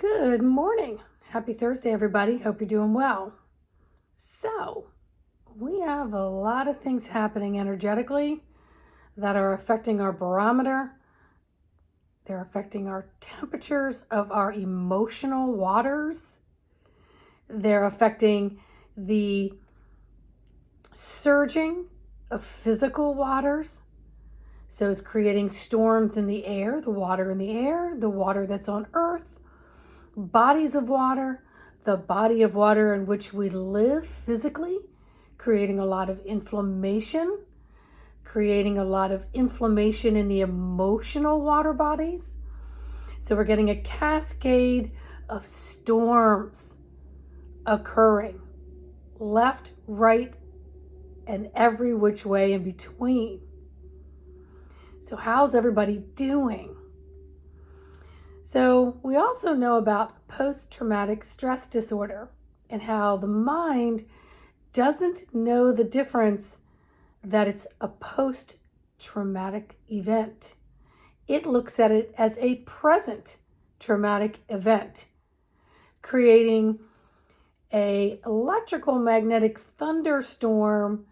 Good morning. Happy Thursday, everybody. Hope you're doing well. So, we have a lot of things happening energetically that are affecting our barometer. They're affecting our temperatures of our emotional waters. They're affecting the surging of physical waters. So, it's creating storms in the air, the water in the air, the water that's on Earth, bodies of water, the body of water in which we live physically, creating a lot of inflammation, creating a lot of inflammation in the emotional water bodies. So we're getting a cascade of storms occurring left, right, and every which way in between. So how's everybody doing? So we also know about post-traumatic stress disorder and how the mind doesn't know the difference that it's a post-traumatic event. It looks at it as a present traumatic event, creating an electrical magnetic thunderstorm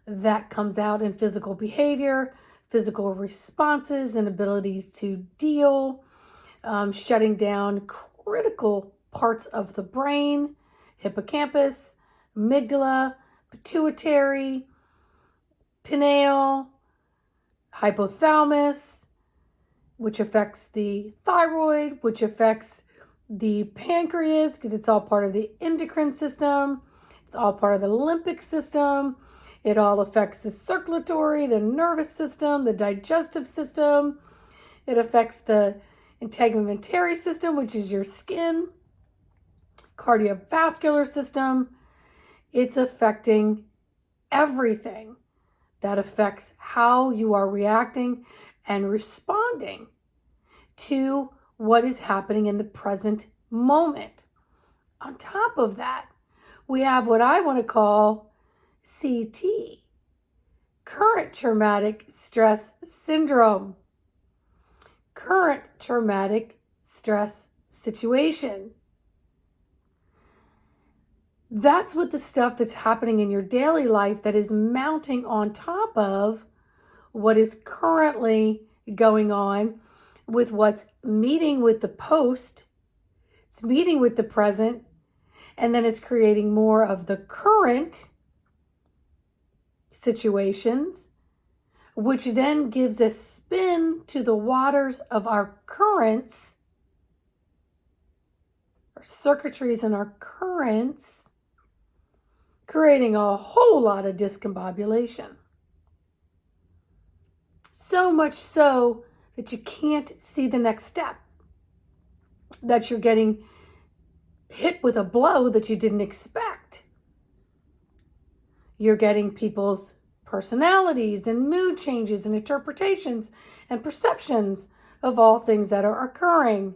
that comes out in physical behavior, physical responses, and abilities to deal, shutting down critical parts of the brain, hippocampus, amygdala, pituitary, pineal, hypothalamus, which affects the thyroid, which affects the pancreas, because it's all part of the endocrine system. It's all part of the limbic system. It all affects the circulatory, the nervous system, the digestive system. It affects the integumentary system, which is your skin, cardiovascular system. It's affecting everything that affects how you are reacting and responding to what is happening in the present moment. On top of that, we have what I want to call CT, current traumatic stress syndrome, current traumatic stress situation. That's what the stuff that's happening in your daily life that is mounting on top of what is currently going on with what's meeting with the post, it's meeting with the present, and then it's creating more of the current situations, which then gives a spin to the waters of our currents, our circuitries and our currents, creating a whole lot of discombobulation. So much so that you can't see the next step, that you're getting hit with a blow that you didn't expect. You're getting people's personalities and mood changes and interpretations and perceptions of all things that are occurring.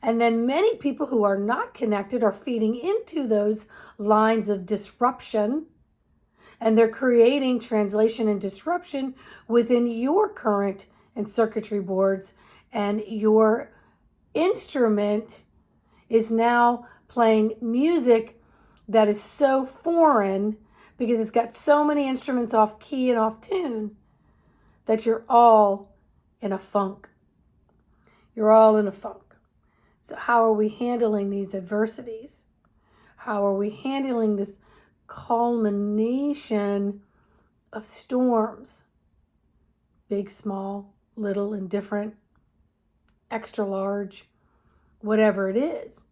And then many people who are not connected are feeding into those lines of disruption, and they're creating translation and disruption within your current and circuitry boards, and your instrument is now playing music that is so foreign because it's got so many instruments off key and off tune that you're all in a funk. You're all in a funk. So how are we handling these adversities? How are we handling this culmination of storms? Big, small, little, indifferent, extra large, whatever it is.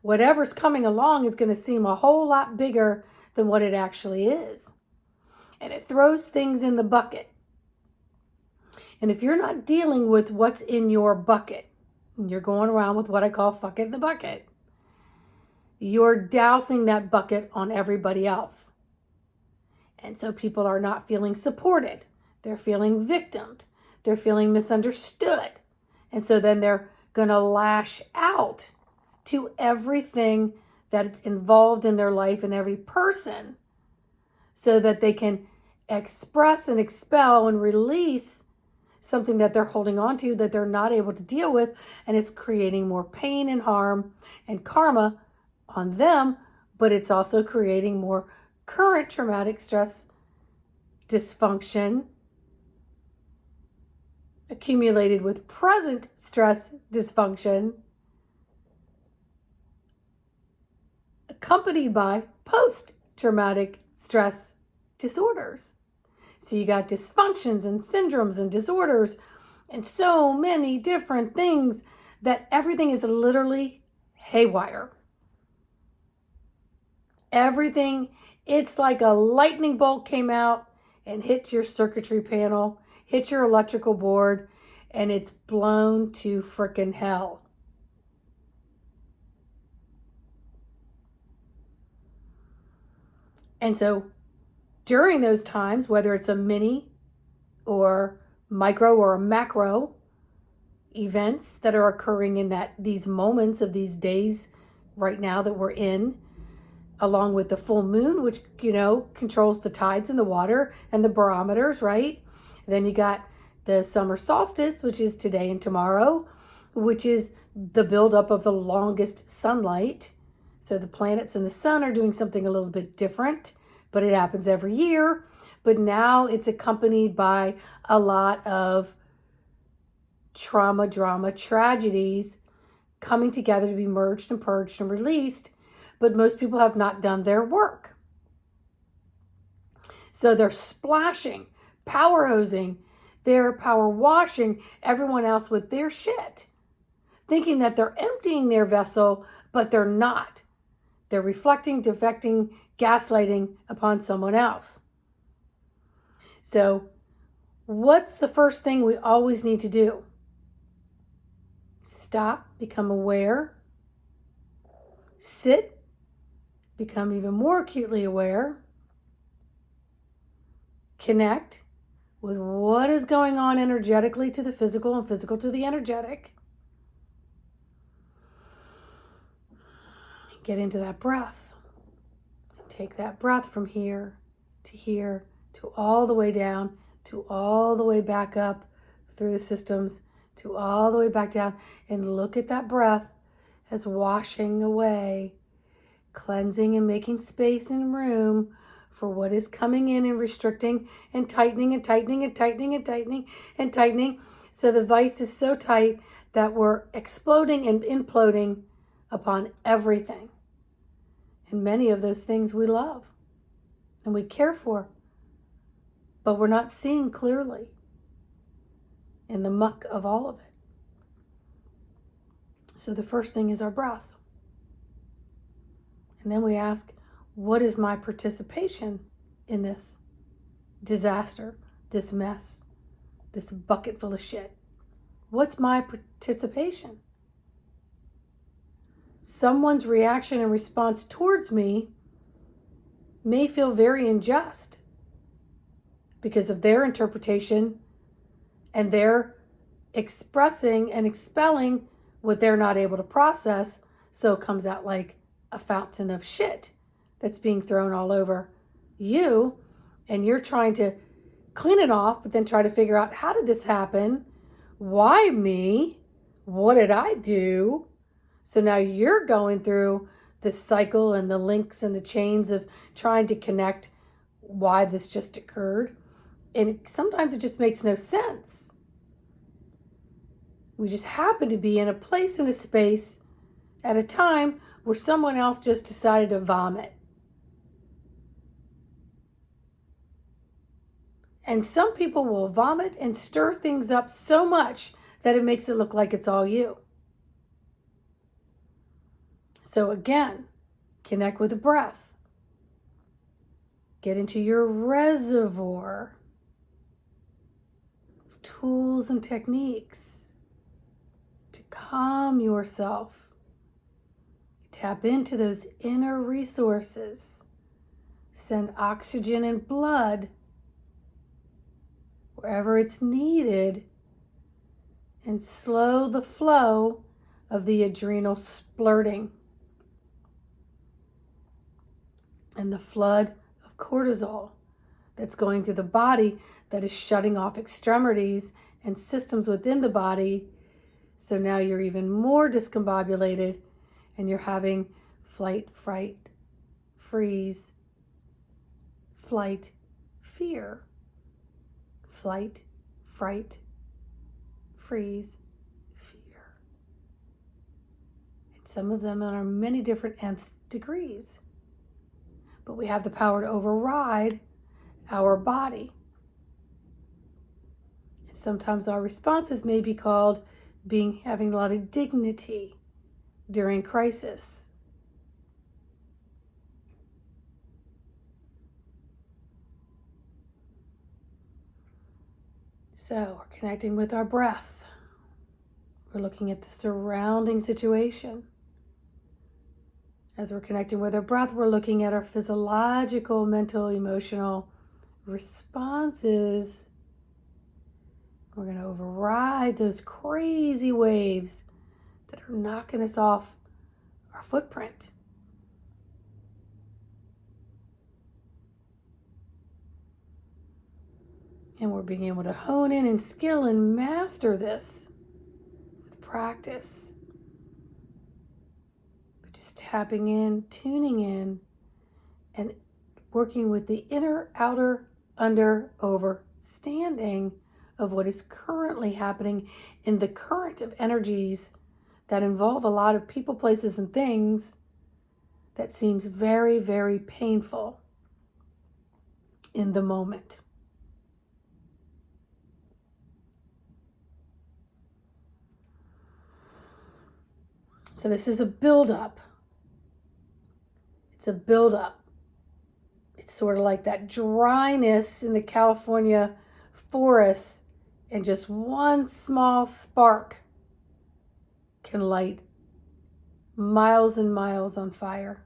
Whatever's coming along is going to seem a whole lot bigger than what it actually is. And it throws things in the bucket. And if you're not dealing with what's in your bucket, and you're going around with what I call fuck it in the bucket, you're dousing that bucket on everybody else. And so people are not feeling supported. They're feeling victimed. They're feeling misunderstood. And so then they're going to lash out to everything that's involved in their life and every person so that they can express and expel and release something that they're holding on to that they're not able to deal with, and it's creating more pain and harm and karma on them, but it's also creating more current traumatic stress dysfunction accumulated with present stress dysfunction, accompanied by post-traumatic stress disorders. So you got dysfunctions and syndromes and disorders and so many different things that everything is literally haywire. Everything, it's like a lightning bolt came out and hit your circuitry panel, hit your electrical board, and it's blown to frickin' hell. And so during those times, whether it's a mini or micro or a macro events that are occurring in these moments of these days right now that we're in, along with the full moon, which, controls the tides in the water and the barometers, right? And then you got the summer solstice, which is today and tomorrow, which is the buildup of the longest sunlight. So the planets and the sun are doing something a little bit different, but it happens every year. But now it's accompanied by a lot of trauma, drama, tragedies coming together to be merged and purged and released. But most people have not done their work. So they're splashing, power hosing, they're power washing everyone else with their shit, thinking that they're emptying their vessel, but they're not. They're reflecting, defecting, gaslighting upon someone else. So what's the first thing we always need to do? Stop, become aware, sit, become even more acutely aware, connect with what is going on energetically to the physical and physical to the energetic. Get into that breath. Take that breath from here to all the way down, to all the way back up through the systems, to all the way back down, and look at that breath as washing away, cleansing and making space and room for what is coming in and restricting and tightening and tightening and tightening and tightening and tightening. So the vice is so tight that we're exploding and imploding upon everything. And many of those things we love and we care for, but we're not seeing clearly in the muck of all of it. So the first thing is our breath. And then we ask, what is my participation in this disaster, this mess, this bucket full of shit? What's my participation? Someone's reaction and response towards me may feel very unjust because of their interpretation and their expressing and expelling what they're not able to process, so it comes out like a fountain of shit that's being thrown all over you, and you're trying to clean it off, but then try to figure out, how did this happen? Why me? What did I do? So now you're going through the cycle and the links and the chains of trying to connect why this just occurred. And sometimes it just makes no sense. We just happen to be in a place and a space at a time where someone else just decided to vomit. And some people will vomit and stir things up so much that it makes it look like it's all you. So again, connect with the breath. Get into your reservoir of tools and techniques to calm yourself. Tap into those inner resources. Send oxygen and blood wherever it's needed, and slow the flow of the adrenal splurting and the flood of cortisol that's going through the body that is shutting off extremities and systems within the body. So now you're even more discombobulated and you're having flight, fright, freeze, flight, fear, flight, fright, freeze, fear. And some of them are many different nth degrees. But we have the power to override our body. And sometimes our responses may be called having a lot of dignity during crisis. So we're connecting with our breath. We're looking at the surrounding situation. As we're connecting with our breath, we're looking at our physiological, mental, emotional responses. We're going to override those crazy waves that are knocking us off our footprint. And we're being able to hone in and skill and master this with practice. But just tapping in, tuning in, and working with the inner, outer, under, overstanding of what is currently happening in the current of energies that involve a lot of people, places, and things that seems very, very painful in the moment. So this is a buildup. It's a buildup. It's sort of like that dryness in the California forests, and just one small spark can light miles and miles on fire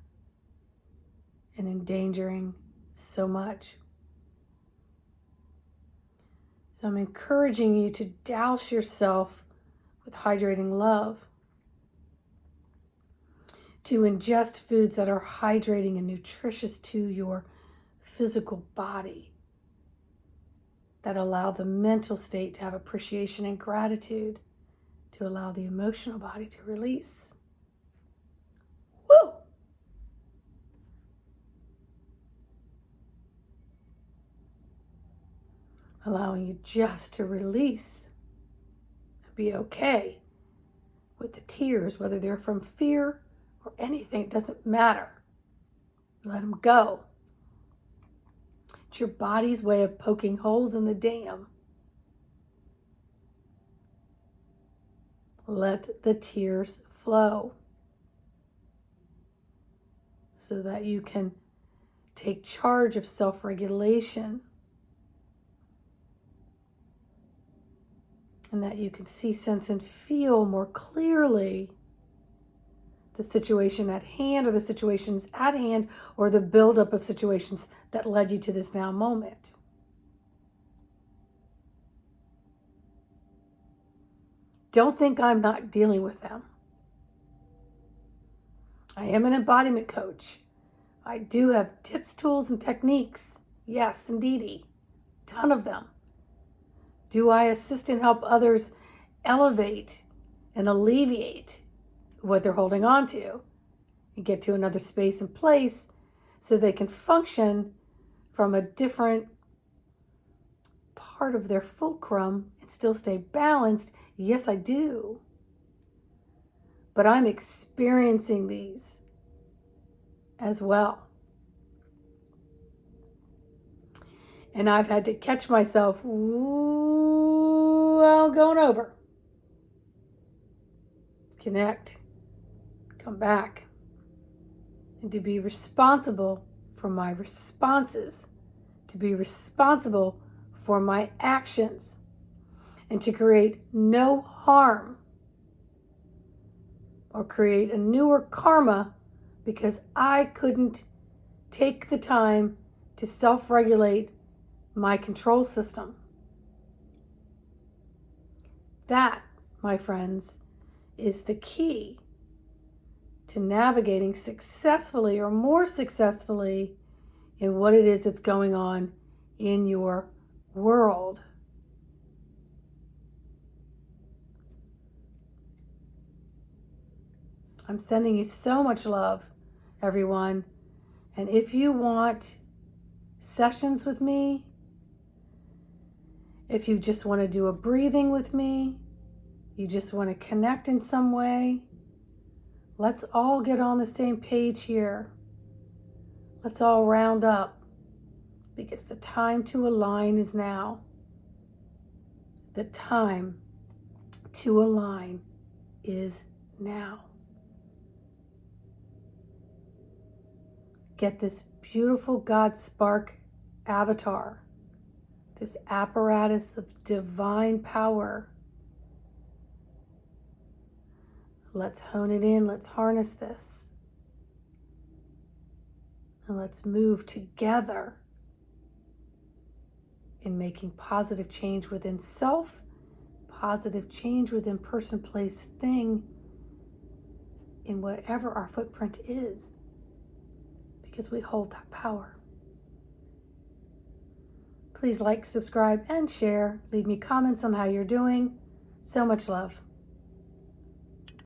and endangering so much. So I'm encouraging you to douse yourself with hydrating love, to ingest foods that are hydrating and nutritious to your physical body, that allow the mental state to have appreciation and gratitude, to allow the emotional body to release. Woo! Allowing you just to release and be okay with the tears, whether they're from fear or anything, it doesn't matter. Let them go. It's your body's way of poking holes in the dam. Let the tears flow so that you can take charge of self-regulation and that you can see, sense, and feel more clearly the situation at hand, or the situations at hand, or the buildup of situations that led you to this now moment. Don't think I'm not dealing with them. I am an embodiment coach. I do have tips, tools, and techniques. Yes, indeedy. Ton of them. Do I assist and help others elevate and alleviate what they're holding on to and get to another space and place so they can function from a different part of their fulcrum and still stay balanced? Yes, I do. But I'm experiencing these as well. And I've had to catch myself, going over. Connect. Come back. And to be responsible for my responses. To be responsible for my actions. And to create no harm or create a newer karma because I couldn't take the time to self-regulate my control system. That, my friends, is the key to navigating successfully or more successfully in what it is that's going on in your world. I'm sending you so much love, everyone. And if you want sessions with me, if you just want to do a breathing with me, you just want to connect in some way, let's all get on the same page here. Let's all round up, because the time to align is now. The time to align is now. Get this beautiful God Spark avatar, this apparatus of divine power. Let's hone it in. Let's harness this. And let's move together in making positive change within self, positive change within person, place, thing, in whatever our footprint is, because we hold that power. Please like, subscribe, and share. Leave me comments on how you're doing. So much love.